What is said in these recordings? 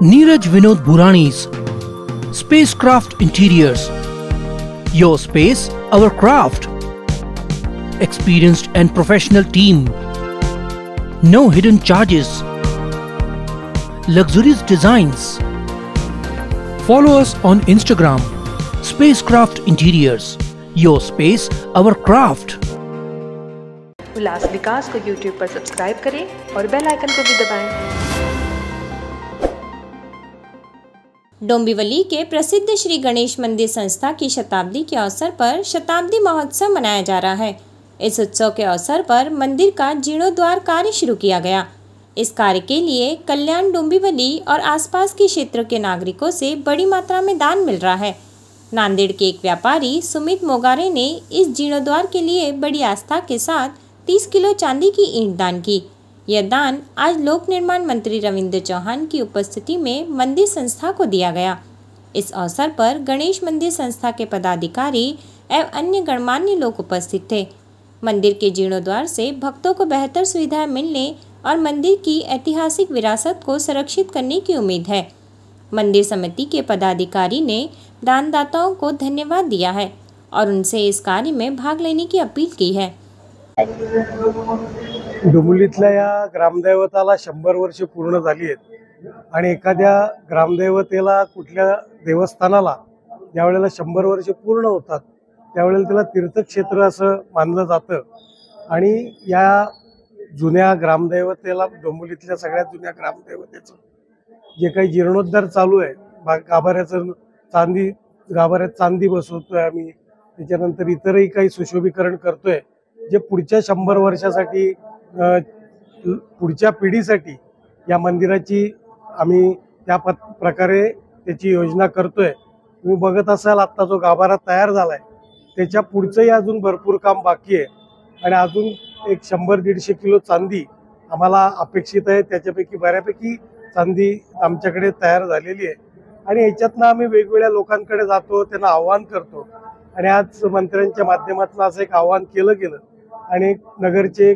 Neeraj Vinod Burani's Spacecraft Interiors. Your space, our craft. Experienced and professional team. No hidden charges. Luxurious designs. Follow us on Instagram. Spacecraft Interiors. Your space, our craft. उल्लास विकास को YouTube पर subscribe करें और bell icon को भी दबाएं। डोंबिवली के प्रसिद्ध श्री गणेश मंदिर संस्था की शताब्दी के अवसर पर शताब्दी महोत्सव मनाया जा रहा है। इस उत्सव के अवसर पर मंदिर का जीर्णोद्वार कार्य शुरू किया गया। इस कार्य के लिए कल्याण, डोंबिवली और आसपास के क्षेत्र के नागरिकों से बड़ी मात्रा में दान मिल रहा है। नांदेड़ के एक व्यापारी सुमित मोगारे ने इस जीर्णोद्वार के लिए बड़ी आस्था के साथ 30 किलो चांदी की ईंट दान की। यह दान आज लोक निर्माण मंत्री रविंद्र चौहान की उपस्थिति में मंदिर संस्था को दिया गया। इस अवसर पर गणेश मंदिर संस्था के पदाधिकारी एवं अन्य गणमान्य लोग उपस्थित थे। मंदिर के जीर्णोद्वार से भक्तों को बेहतर सुविधाएं मिलने और मंदिर की ऐतिहासिक विरासत को संरक्षित करने की उम्मीद है। मंदिर समिति के पदाधिकारी ने दानदाताओं को धन्यवाद दिया है और उनसे इस कार्य में भाग लेने की अपील की है। डोंबिवलीतल्या या ग्रामदैवताला 100 वर्ष पूर्ण झाली आहेत आणि एखाद्या ग्रामदैवतेला कुठल्या देवस्थानाला ज्या वेळेला 100 वर्ष पूर्ण होतात त्यावेळेला त्याला तीर्थक्षेत्र असं मानलं जातं आणि या जुन्या ग्रामदैवतेला डोंबिवलीतल्या सगळ्यात जुन्या ग्रामदैवतेचं जे काही जीर्णोद्धार चालू आहे, गाभाऱ्यात चांदी बसवतोय आम्ही, त्याच्यानंतर इतरही काही सुशोभीकरण करतोय जे पुढच्या 100 वर्षासाठी पुढच्या पिढीसाठी या मंदिराची आम्ही त्या प्रकारे त्याची योजना करतोय। तुम्ही बघत असाल आता जो गाभारा तयार झालाय त्याच्या पुढचंही अजून भरपूर काम बाकी आहे आणि अजून एक 100-150 किलो चांदी आम्हाला अपेक्षित आहे। त्याच्यापैकी बऱ्यापैकी चांदी आमच्याकडे तयार झालेली आहे आणि याच्यातनं आम्ही वेगवेगळ्या लोकांकडे जातो, त्यांना आव्हान करतो आणि आज मंत्र्यांच्या माध्यमातून असं एक आव्हान केलं गेलं आणि नगरचे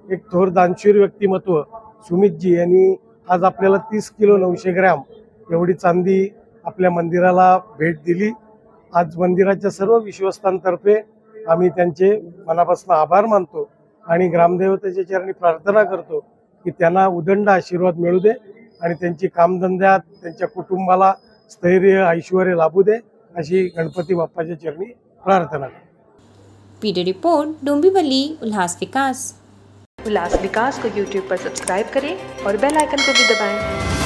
एक थोर दानशूर व्यक्तिमत्व सुमितजी यांनी आज आपल्याला 30 किलो 900 ग्रॅम एवढी चांदी आपल्या मंदिराला भेट दिली। आज मंदिराच्या सर्व विश्वस्तांतर्फे आम्ही त्यांचे मनापासून आभार मानतो आणि ग्रामदेवतेच्या चरणी प्रार्थना करतो की त्यांना उदंड आशीर्वाद मिळू दे आणि त्यांची कामधंद्यात त्यांच्या कुटुंबाला स्थैर्य ऐश्वर्य लाभू दे अशी गणपती बाप्पाच्या चरणी प्रार्थना करतो। पीडी रिपोर्ट, डोंबिवली, उल्लास विकास। उल्लास विकास को YouTube पर सब्सक्राइब करें और बेल आइकन को भी दबाएं।